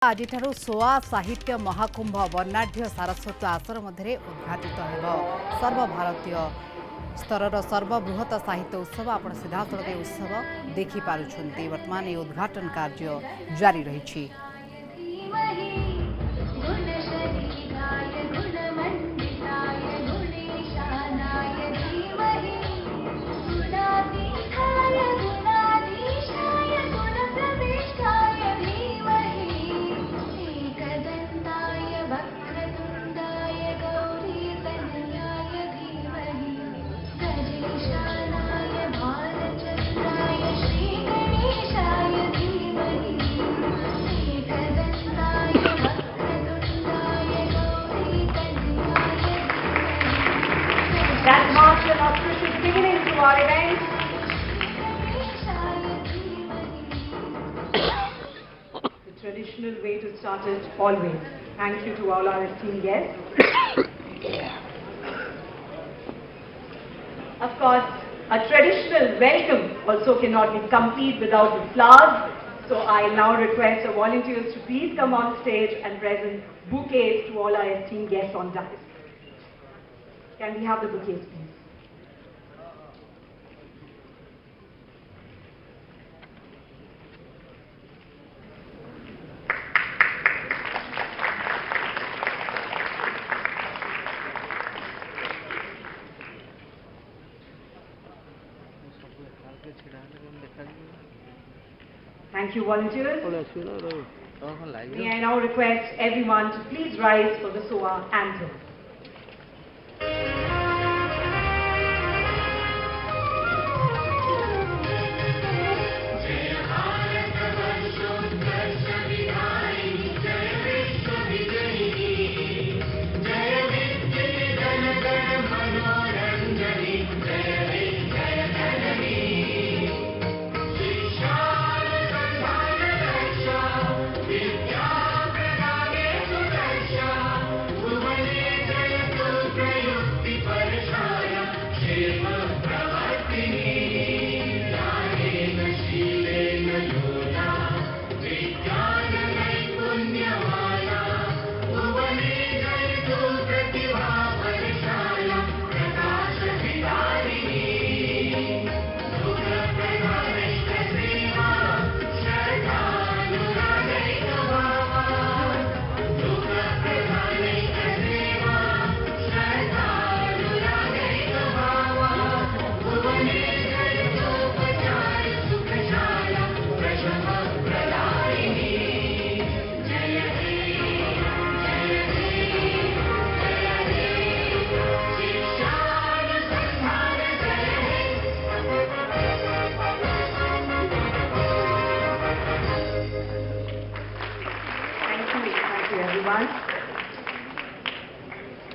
आज सोआ साहित्य महाकुंभ वर्णाढ़ सारस्वत आसर मध्य उद्घाटित हो सर्वभारतीय स्तर सर्वबृहत साहित्य उत्सव आपण सीधासख उत्सव देखिपुंट वर्तमान ये उद्घाटन कार्य जारी रही। That marks an auspicious beginning to our event. The traditional way to start it always. Thank you to all our esteemed guests. Of course, a traditional welcome also cannot be complete without the flowers. So I now request our volunteers to please come on stage and present bouquets to all our esteemed guests on dais. Can we have the bouquets, please? Thank you, volunteers. May I now request everyone to please rise for the SOA anthem.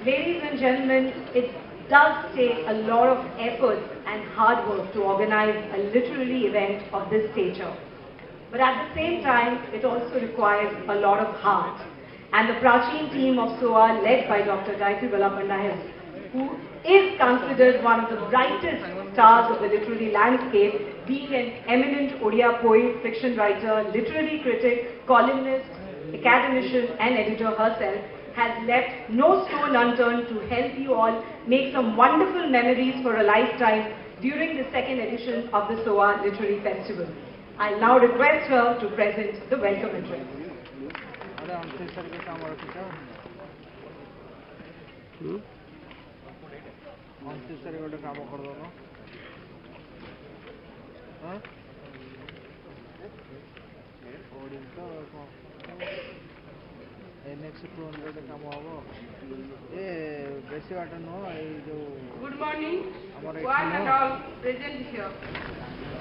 Ladies and gentlemen, it does take a lot of effort and hard work to organize a literary event of this stature. But at the same time, it also requires a lot of heart. And the Prachin team of SOA, led by Dr. Gayatri Balapandayan, who is considered one of the brightest stars of the literary landscape, being an eminent Odia poet, fiction writer, literary critic, columnist, academician and editor herself, has left no stone unturned to help you all make some wonderful memories for a lifetime during the second edition of the SOA Literary Festival. I'll now request her to present the welcome address. Good morning, one and all present here.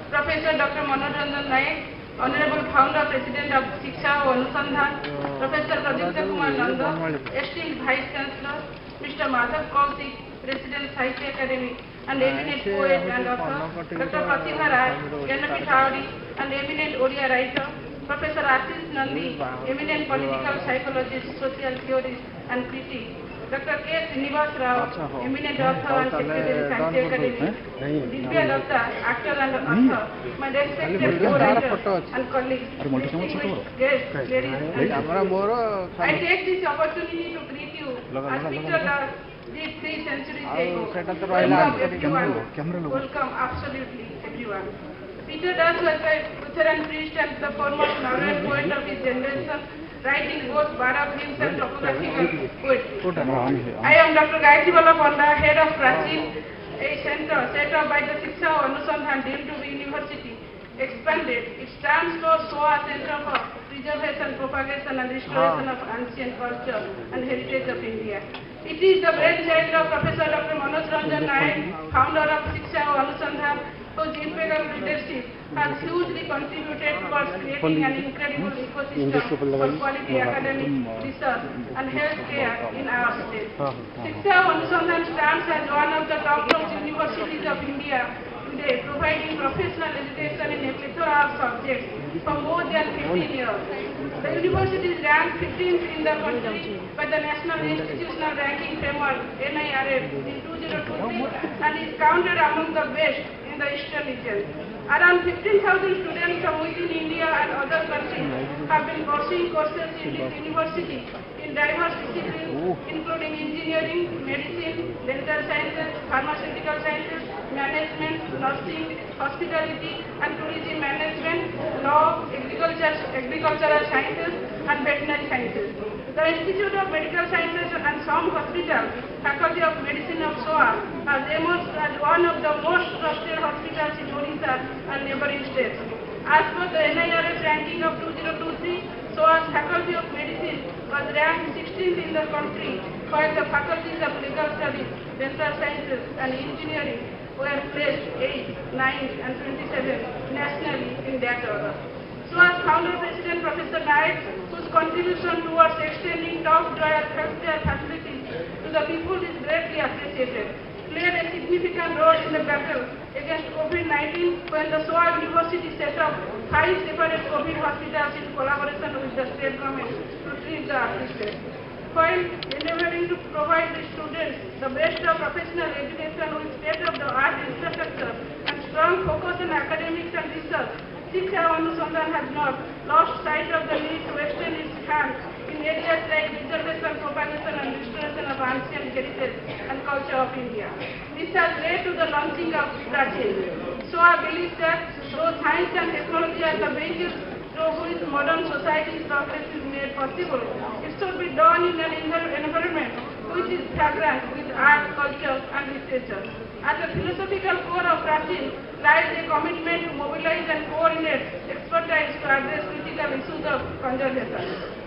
Professor Dr. Manoranjan Naik, Honorable Founder, President of Shiksha Anusandhan, Professor Pradipta Kumar Nanda, esteemed Vice Chancellor, Mr. Madhav Kaushik, President Sahitya Academy, and eminent poet and author, Dr. Pratibha Rai, Janaki Thauri, and eminent Odia writer, Professor Ashish Nandi, eminent political psychologist, social theorist, and critic, Dr. K. Srinivas Rao, eminent author and secretary Science Academy, Divya Datta, actor and author, my respected co-writer and colleagues, distinguished guests, ladies and gentlemen. I take this opportunity to greet you as Peter Das did 3 centuries ago. Welcome everyone. Welcome absolutely everyone. Peter Das was a Lutheran priest and the foremost Norwegian poet of his generation, writing both Barak hymns and topographical poetry. I am Dr. Jibana Nua Asha, head of Prachin, a center set up by the SOA Anusandhan deemed to be university, expanded. It stands for SOA Center for Preservation, Propagation and Restoration of Ancient Culture and Heritage of India. It is the brainchild of Professor Dr. Manoj Ranjan Nayak, founder of SOA Anusandhan, whose impeccable leadership has hugely contributed towards creating an incredible ecosystem for quality academic research and healthcare in our state. SOA Anusandhan stands as one of the top-notch universities of India today, providing professional education in a plethora of subjects for more than 15 years. The university is ranked 15th in the country by the National Institutional Ranking Framework (NIRF) in 2023 and is counted among the best in the eastern region. Around 15,000 students from within India and other countries have been pursuing courses in this university in diverse disciplines including engineering, medicine, dental sciences, pharmaceutical sciences, management, nursing, hospitality and tourism management, law, agricultural sciences and veterinary sciences. The Institute of Medical Sciences and some hospitals, Faculty of Medicine of SOA, has emerged as one of the most trusted hospitals in Odisha and neighboring states. As per the NIRF ranking of 2023, SOA's Faculty of Medicine was ranked 16th in the country, while the faculties of Legal Studies, Dental Sciences and Engineering were placed 8th, 9th and 27th nationally in that order. SOA's founder President Professor Nayak, whose contribution towards extending top-tier healthcare facilities to the people is greatly appreciated, played a significant role in the battle against COVID-19 when the SOA University set up 5 separate COVID hospitals in collaboration with the state government to treat the afflicted. While endeavoring to provide the students the best of professional education with state-of-the-art infrastructure and strong focus on academics and research, SOA Anusandhan has not lost sight of the need to extend its hand in areas like preservation, propagation and restoration of ancient heritage and culture of India. This has led to the launching of Prachin. SOA believes that though science and technology are the vehicles through which modern society's progress is made possible, it should be done in an environment which is fragrant with art, culture and literature. At the philosophical core of Prachin lies a commitment to mobilize and coordinate expertise to address critical issues of conservation.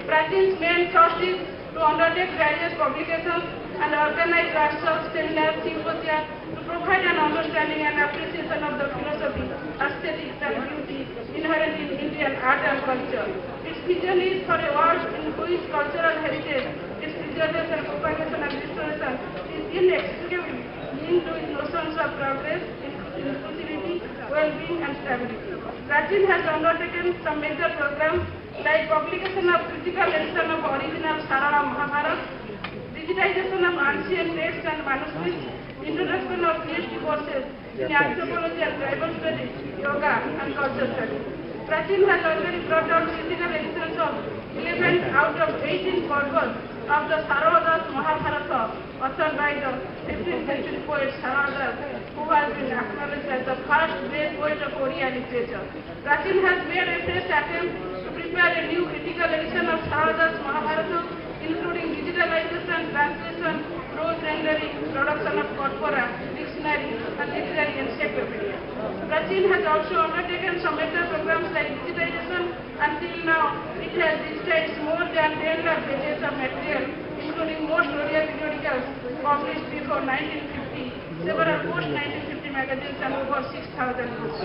Prachin's main thrust is to undertake various publications and organize workshops, seminars, symposia to provide an understanding and appreciation of the philosophy, aesthetics and beauty inherent in Indian art and culture. Its vision is for a world in which cultural heritage, its preservation, propagation and restoration is inextricably linked with notions of progress, inclusivity, well-being and stability. Prachin has undertaken some major programs like publication of critical edition of original Sarala Mahabharata, digitization of ancient texts and manuscripts, introduction of PhD courses in anthropology and tribal studies, yoga and culture studies. Prachin has already brought out critical editions of 11 out of 18 purvas of the Sarala Mahabharata, authored by the 15th century poet Sarada, who has been acknowledged as the first great poet of Odia literature. Prachin has made a fresh attempt to prepare a new critical edition of Sarada's Mahabharata, including digitalization, translation, prose rendering, production of corpora, dictionary and literary encyclopedia. Prachin has also undertaken some major programs like digitization. Until now, it has digitized more than 10 lakh pages of material, including most Odia periodicals published before 1950, several post-1950 magazines and over 6,000 books.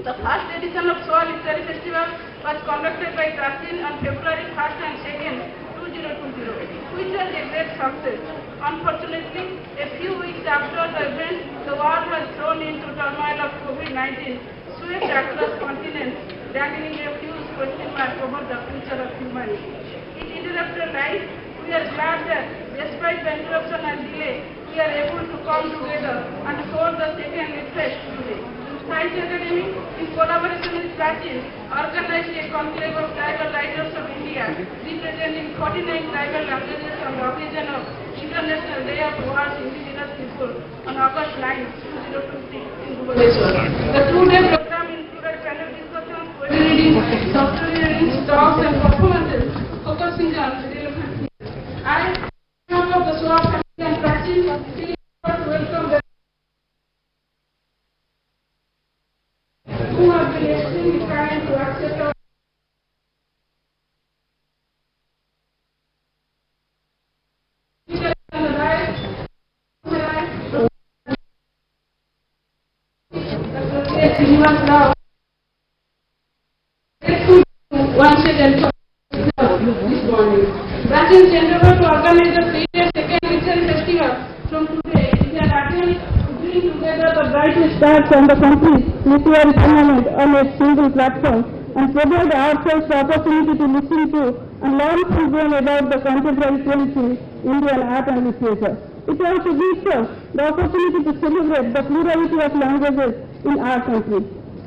The first edition of SOA Literary Festival was conducted by Prachin on February 1st and 2nd, 2020, which was a great success. Unfortunately, a few weeks after the event, the world was thrown into turmoil of COVID-19, swept across continents, dangling a huge question mark over the future of humanity. It interrupted life, We are glad that despite the interruption and delay, we are able to come together and hold the second fest today. Science Academy, in collaboration with Prachi, organized a conclave of tribal writers of India, representing 49 tribal languages on the occasion of International Day of World Indigenous People on August 9, 2026 in Bhubaneswar. The two-day program included panel discussions, poetry reading, software readings, talks and performances focusing on relevant themes. I, on behalf of the SOA family and Prachi, feel honored to welcome them who have been extremely kind to accept our once again this morning. Prachi's endeavor to organize the 3-day second literary festival from today is an attempt to bring together the brightest stars from the country's literary firmament on a single platform and provide ourselves the opportunity to listen to and learn from them about the contemporary trends in Indian art and literature. It also gives us the opportunity to celebrate the plurality of languages in our country.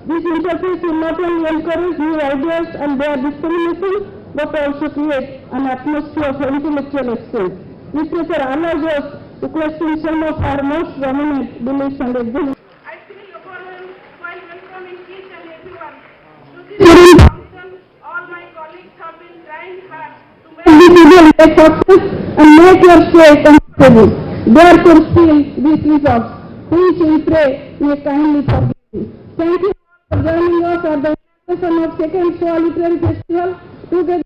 This interface will not only encourage new ideas and their dissemination, but also create an atmosphere of intellectual exchange. Literature allows us to question some of our most dominant beliefs and existence. I feel overwhelmed while welcoming each and everyone to this function. All my colleagues have been trying hard to make this event a success and make your stay comfortable. Therefore, seal these results, which we pray may kindly forgive you. Thank you for joining us at the inauguration of second SOA Literary Festival. Together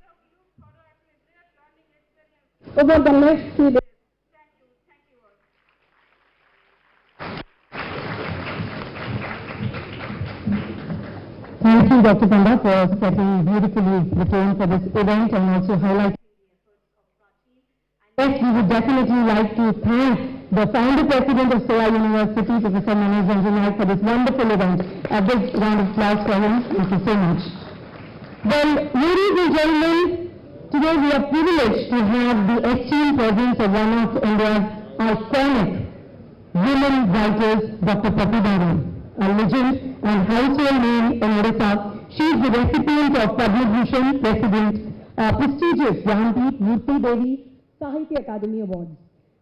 over the next 3 days. Thank you, Dr. Panda, for setting beautifully the tone for this event and also highlighting. Yes, we would definitely like to thank the founder president of SOA University, Professor Manoj Ranjan, for this wonderful event. A big round of applause for him. Thank you so much. Well, ladies and gentlemen, today we are privileged to have the esteemed presence of one of India's iconic women writers, Dr. Prameya, a legend and household name in Odisha. She is the recipient of Padma Bhushan, prestigious Jnanpith Murti Devi Sahitya Academy Awards.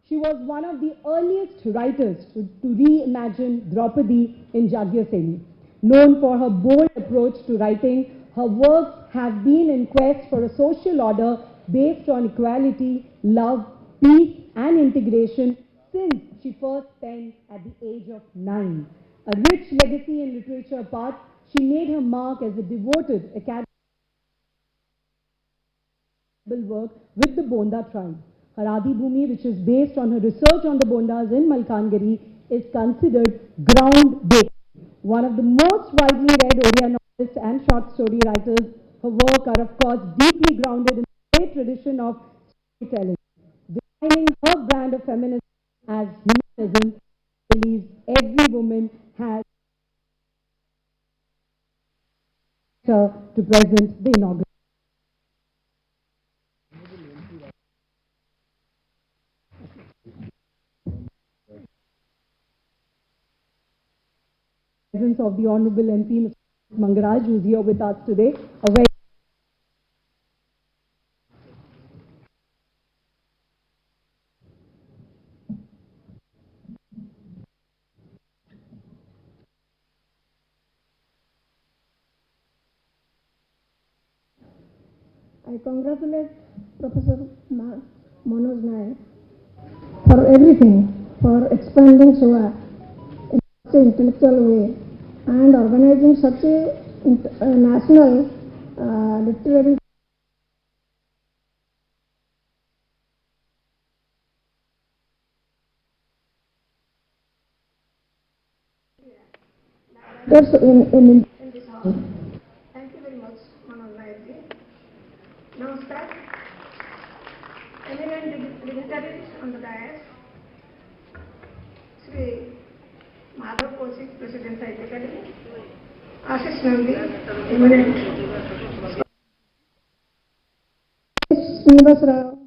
She was one of the earliest writers to reimagine Draupadi in Jagyaseni. Known for her bold approach to writing, her works have been in quest for a social order based on equality, love, peace and integration since she first penned at the age of 9. A rich legacy in literature apart, she made her mark as a devoted academic work with the Bonda tribe. Her Adi Bhumi, which is based on her research on the Bondas in Malkangiri, is considered groundbreaking. One of the most widely read Odia novelists and short story writers, her work are of course deeply grounded in the great tradition of storytelling. Defining her brand of feminism as humanism, believes every woman has to present the inaugural. Presence of the Honorable MP, Mr. Mangaraj, who is here with us today. A very I congratulate Professor Manoj Nayak for everything, for expanding SOA in such an intellectual way and organizing such a national literary in this house. Thank you very much, Manoj Nayak. Namaskar. Eminent dignitaries on the dais, Sri Madhav Kaushik, President Sahitya Academy, Ashish Nandi, eminent Srinivas Rao,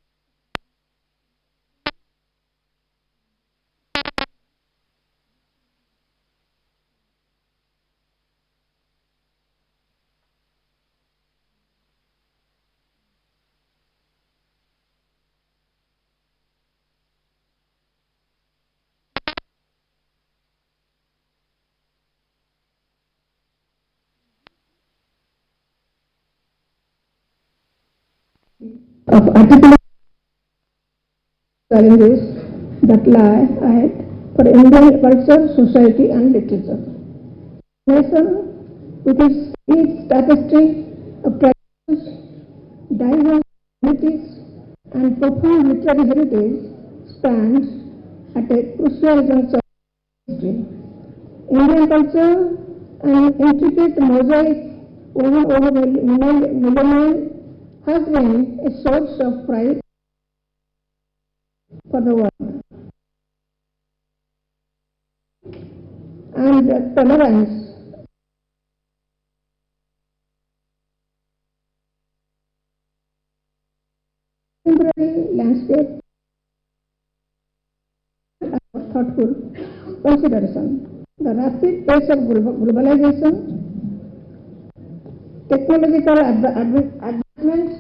of articulate challenges that lie ahead for Indian culture, society and literature. Nation, with its rich tapestry of traditions, diverse communities and profound literary heritage, stands at a crucial juncture in history. Indian culture, an intricate mosaic woven over millennia, has been a source of pride for the world and tolerance. Contemporary landscape and thoughtful consideration. The rapid pace of globalization, technological advancements,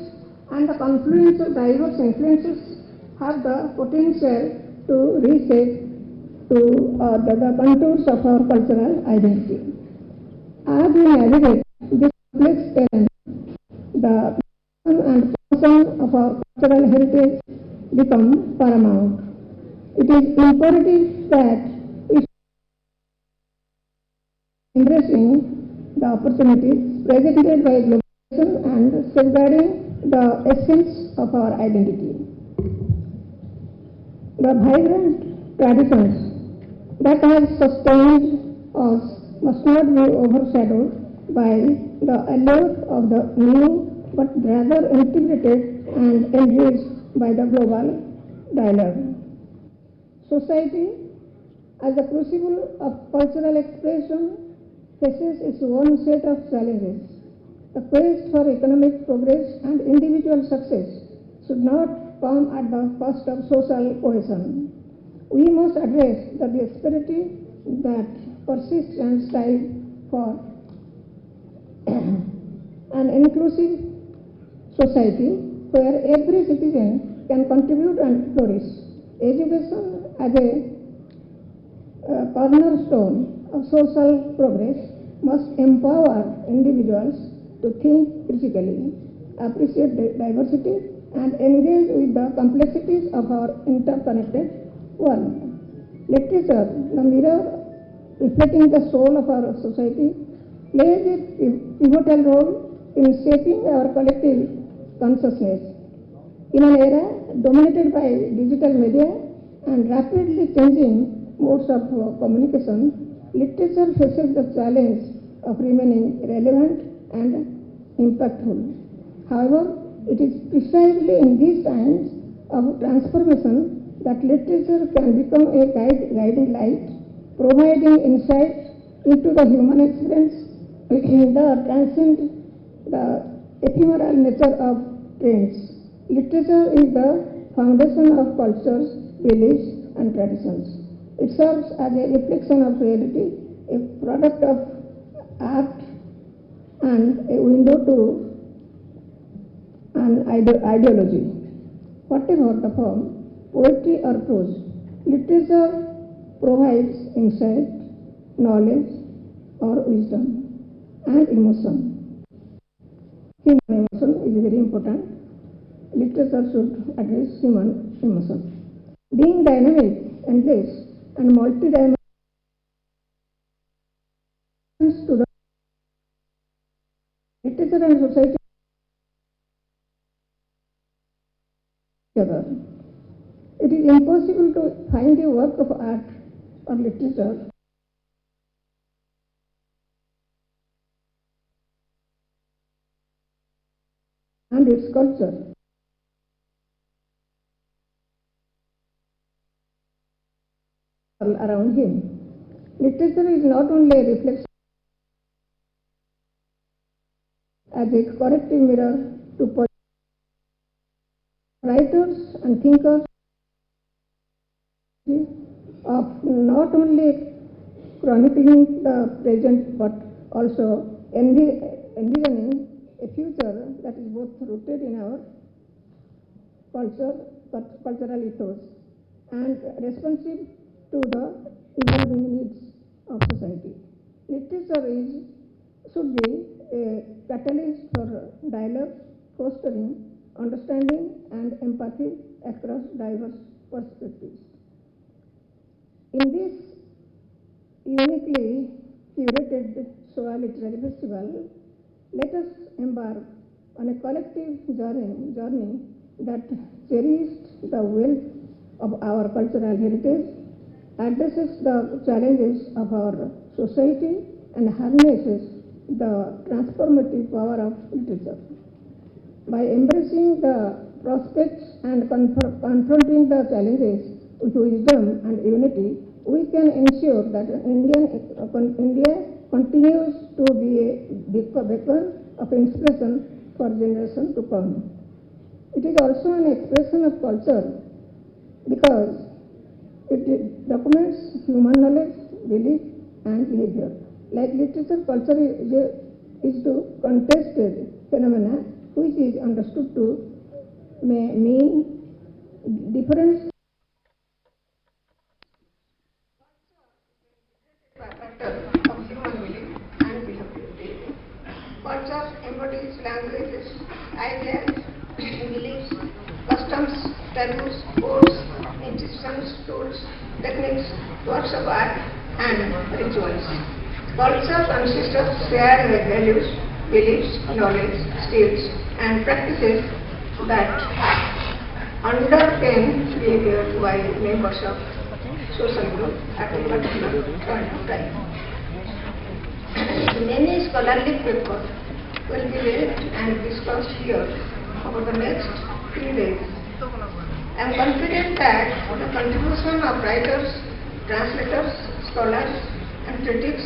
and the confluence of diverse influences have the potential to reshape the contours of our cultural identity. As we navigate this complex terrain, the mission and function of our cultural heritage become paramount. It is imperative that we embracing the opportunities presented by globalization and safeguarding the essence of our identity. The vibrant traditions that have sustained us must not be overshadowed by the allure of the new, but rather integrated and enriched by the global dialogue. Society, as a crucible of cultural expression, faces its own set of challenges. The quest for economic progress and individual success should not come at the cost of social cohesion. We must address the disparity that persists and strive for an inclusive society where every citizen can contribute and flourish. Education as a cornerstone of social progress must empower individuals to think critically, appreciate diversity, and engage with the complexities of our interconnected world. Literature, the mirror reflecting the soul of our society, plays a pivotal role in shaping our collective consciousness. In an era dominated by digital media and rapidly changing modes of communication, literature faces the challenge of remaining relevant and impactful. However, it is precisely in these times of transformation that literature can become a guiding light, providing insights into the human experience, the transcend the ephemeral nature of trends. Literature is the foundation of cultures, beliefs, and traditions. It serves as a reflection of reality, a product of art, and a window to an ideology. Whatever the form, poetry or prose, literature provides insight, knowledge, or wisdom, and emotion. Human emotion is very important. Literature should address human emotion. Being dynamic, endless, and multidimensional to the literature and society together. It is impossible to find a work of art or literature and its culture around him. Literature is not only a reflection as a corrective mirror to poetry. Writers and thinkers of not only chronicling the present but also envisioning a future that is both rooted in our cultural ethos and responsive to the evolving needs of society. Literature should be a catalyst for dialogue, fostering understanding and empathy across diverse perspectives. In this uniquely curated SOA Literary Festival, let us embark on a collective journey that cherishes the wealth of our cultural heritage, addresses the challenges of our society, and harnesses the transformative power of literature. By embracing the prospects and confronting the challenges with wisdom and unity, we can ensure that India continues to be a beacon of inspiration for generations to come. It is also an expression of culture because it documents human knowledge, belief, and behavior. Like literature, culture is to contested phenomena which is understood to mean different factors of human belief and behavior. Culture embodies languages, ideas, beliefs, customs, taboos, codes, institutions, tools, techniques, works of art, and rituals. Culture consists of shared values, beliefs, knowledge, skills, and practices that underpin behavior by members of social group at a particular point of time. Many scholarly papers will be read and discussed here over the next few days. I am confident that the contribution of writers, translators, scholars, and critics,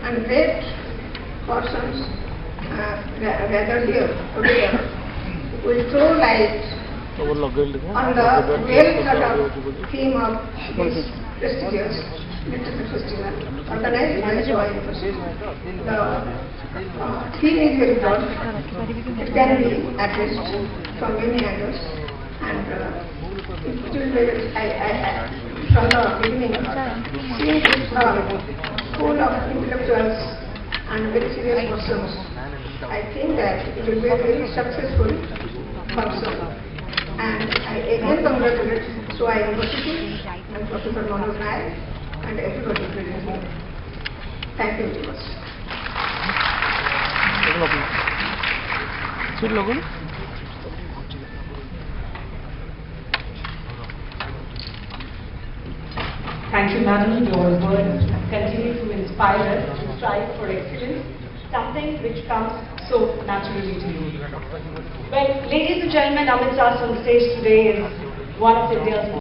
and great persons gathered here today will throw light on the well-thought-out theme of this prestigious literature festival organized by SOA University. The theme is very broad. It can be addressed from many angles, and it will be, from the beginning, seeing this full of intellectuals and very serious persons, I think that it will be a very successful function. And I again congratulate SOA University and Professor Manoj Nayak and everybody present here. Thank you very much. Thank you, Madam. Your words continue to inspire us to strive for excellence, something which comes so naturally to you. Well, ladies and gentlemen, Abiswas on stage today is one of India's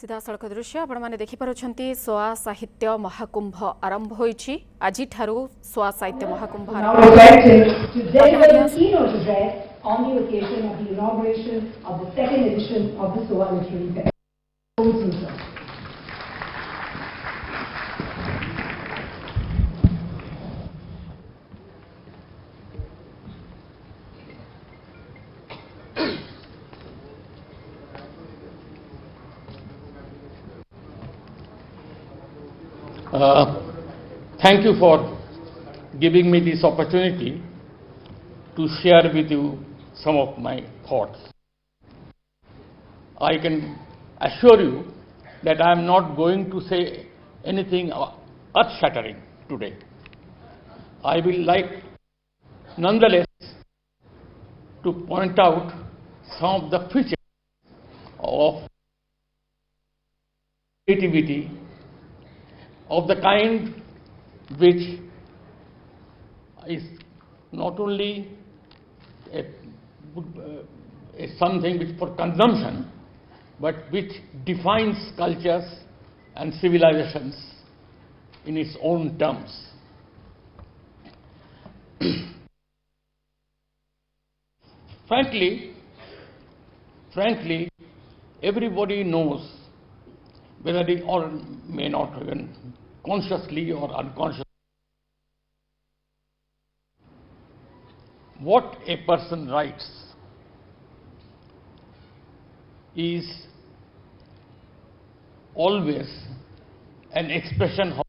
सीधासख दृश्य आपने देखिपुं SOA साहित्य महाकुंभ आरंभ होइछि आज SOA साहित्य Mahakumbh on the occasion of the inauguration of the second edition of the SOA Literary Festival. Thank you for giving me this opportunity to share with you some of my thoughts. I can assure you that I am not going to say anything earth-shattering today. I will nonetheless to point out some of the features of creativity of the kind which is not only something which for consumption, but which defines cultures and civilizations in its own terms. Frankly, everybody knows, whether they or may not even consciously or unconsciously, what a person writes is always an expression of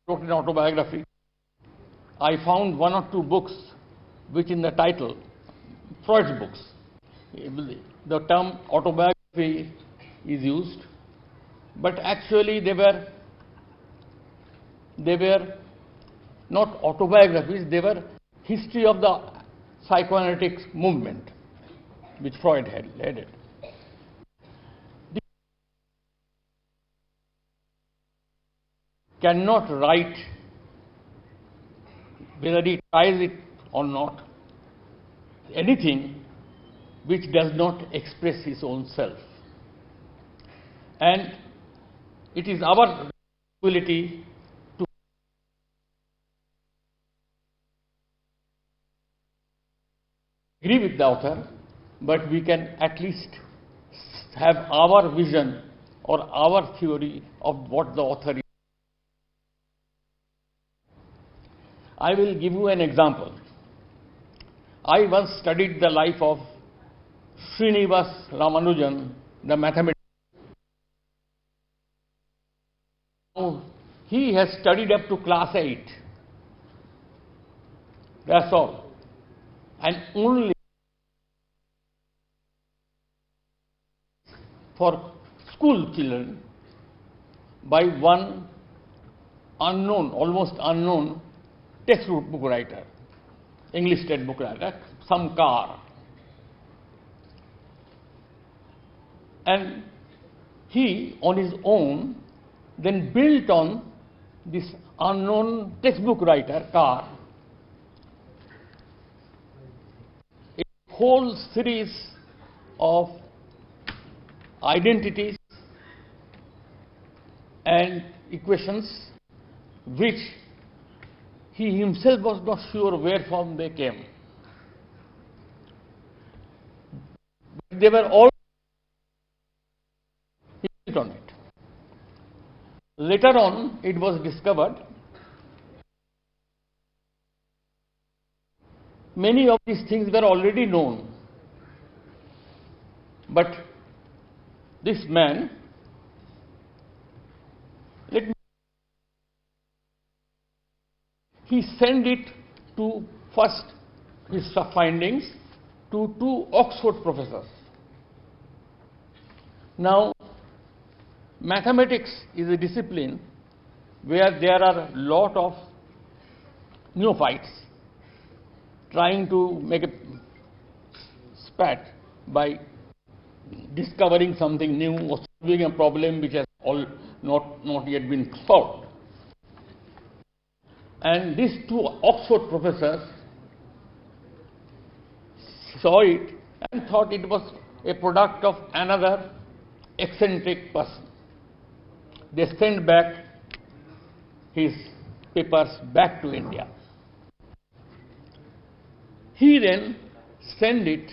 wrote an autobiography. I found one or two books which in the title, Freud's books, the term autobiography is used, but actually they were not autobiographies, they were history of the psychoanalytic movement which Freud had led it. Cannot write, whether he tries it or not, anything which does not express his own self. And it is our responsibility to agree with the author, but we can at least have our vision or our theory of what the author is. I will give you an example. I once studied the life of Srinivas Ramanujan, the mathematician. He has studied up to class 8. That's all. And only for school children by one unknown, almost unknown textbook writer, English textbook writer, some car. And he, on his own, then built on this unknown textbook writer, car, a whole series of identities and equations which he himself was not sure where from they came. But they were all built on it. Later on, it was discovered many of these things were already known. But this man, he sent it to first his findings to two Oxford professors. Now, mathematics is a discipline where there are a lot of neophytes trying to make a spat by discovering something new or solving a problem which has not yet been solved. And these two Oxford professors saw it and thought it was a product of another eccentric person. They sent back his papers back to India. He then sent it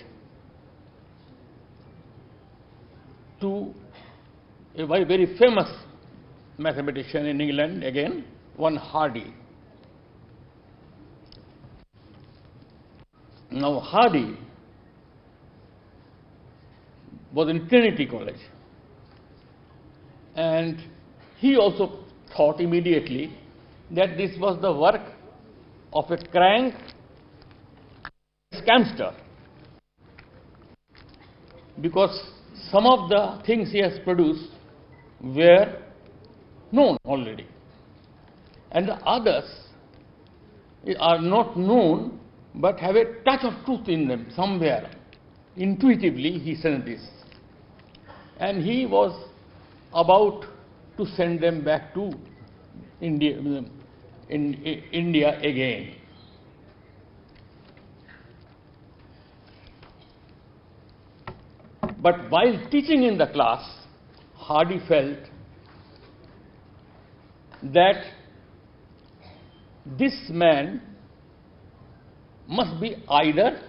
to a very famous mathematician in England, again, one Hardy. Now, Hardy was in Trinity College, and he also thought immediately that this was the work of a crank scamster, because some of the things he has produced were known already, and the others are not known but have a touch of truth in them somewhere. Intuitively he sent this. And he was about to send them back to India again. But while teaching in the class, Hardy felt that this man must be either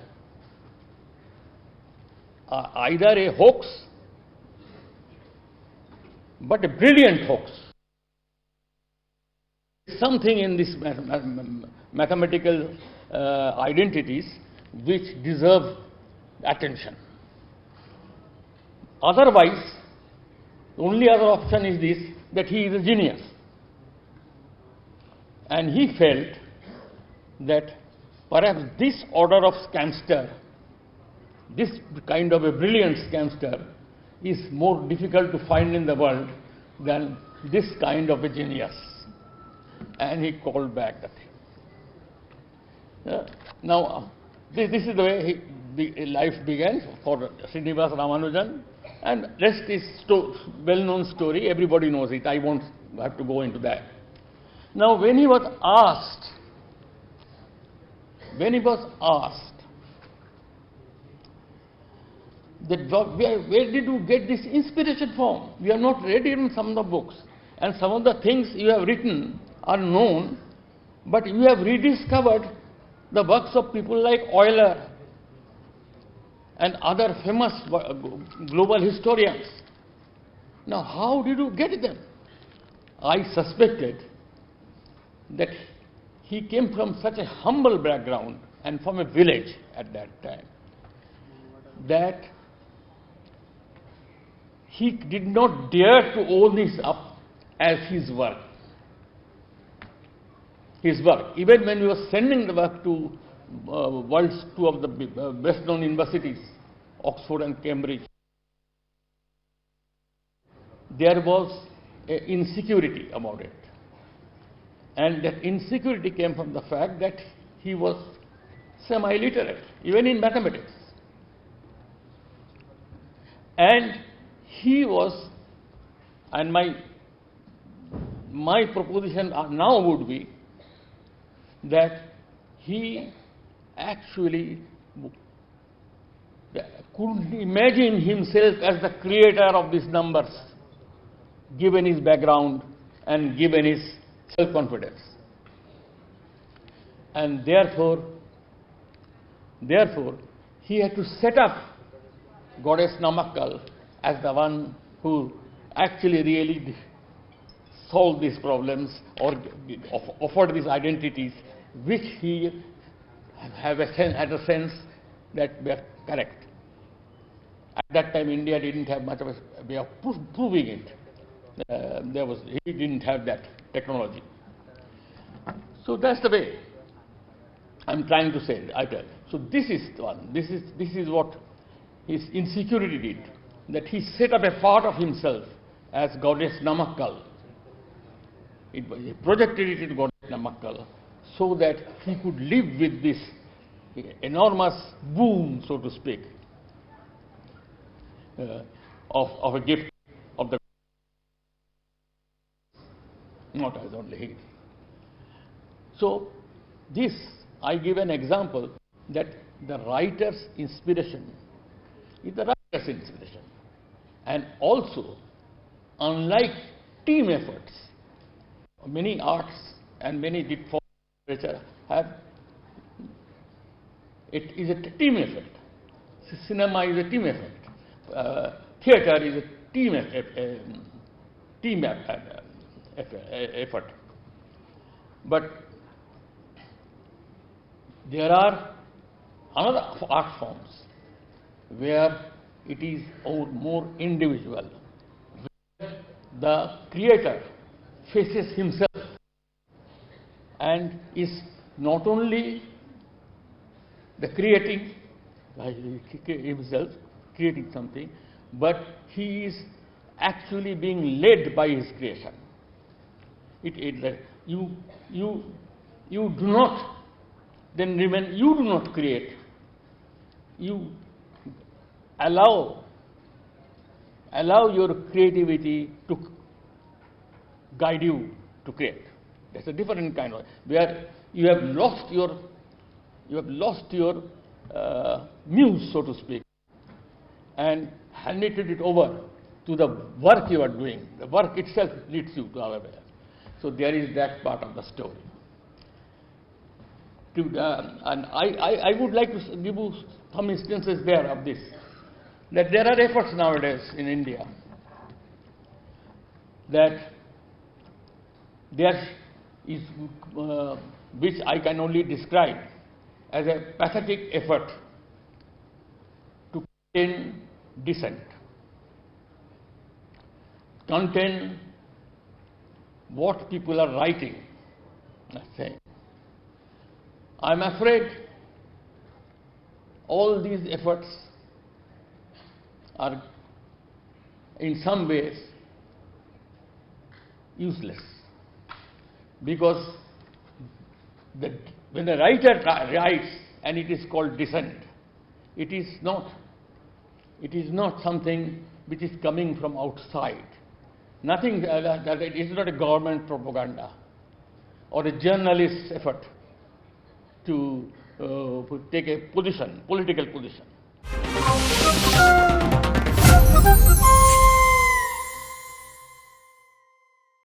a hoax, but a brilliant hoax. Something in these mathematical identities which deserve attention. Otherwise, the only other option is this, that he is a genius. And he felt that perhaps this order of scamster, this kind of a brilliant scamster, is more difficult to find in the world than this kind of a genius. And he called back the thing. Now, this is the way life began for Srinivas Ramanujan, and rest is well-known story. Everybody knows it. I won't have to go into that. Now, when he was asked that where did you get this inspiration from? You have not read even some of the books, and some of the things you have written are known, but you have rediscovered the works of people like Euler and other famous global historians. Now, how did you get them? I suspected that he came from such a humble background and from a village at that time, that he did not dare to own this up as his work. Even when we were sending the work to world's two of the best-known universities, Oxford and Cambridge, there was insecurity about it. And that insecurity came from the fact that he was semi-literate, even in mathematics. And he was, and my proposition now would be that he actually couldn't imagine himself as the creator of these numbers, given his background and given his self-confidence. And therefore, he had to set up Goddess Namakkal as the one who actually really solved these problems or offered these identities, which he had a sense that were correct. At that time, India didn't have much of a way of proving it. He didn't have that technology. So that's the way I'm trying to say. So this is the one. This is what his insecurity did. That he set up a part of himself as Goddess Namakkal. He projected it in Goddess Namakkal so that he could live with this enormous boom, so to speak, of a gift of the not as only he. So this, I give an example that the writer's inspiration is the writer's inspiration. And also, unlike team efforts, many arts and many deep form literature have, it is a team effort. Cinema is a team effort. Theatre is a team effort. But there are another art forms where it is more individual, where the creator faces himself and is not only the creating himself, creating something, but he is actually being led by his creation. You do not then when you do not create, you allow your creativity to guide you to create. That's a different kind of, where you have lost your muse, so to speak, and handed it over to the work you are doing. The work itself leads you to our way. So there is that part of the story. And I would like to give you some instances there of this, that there are efforts nowadays in India that there is, which I can only describe as a pathetic effort to contain dissent, contain what people are writing, saying. I'm afraid all these efforts are in some ways useless, because when the writer writes and it is called dissent, it is not something which is coming from outside. Nothing that it is not a government propaganda or a journalist's effort to take a position, political position.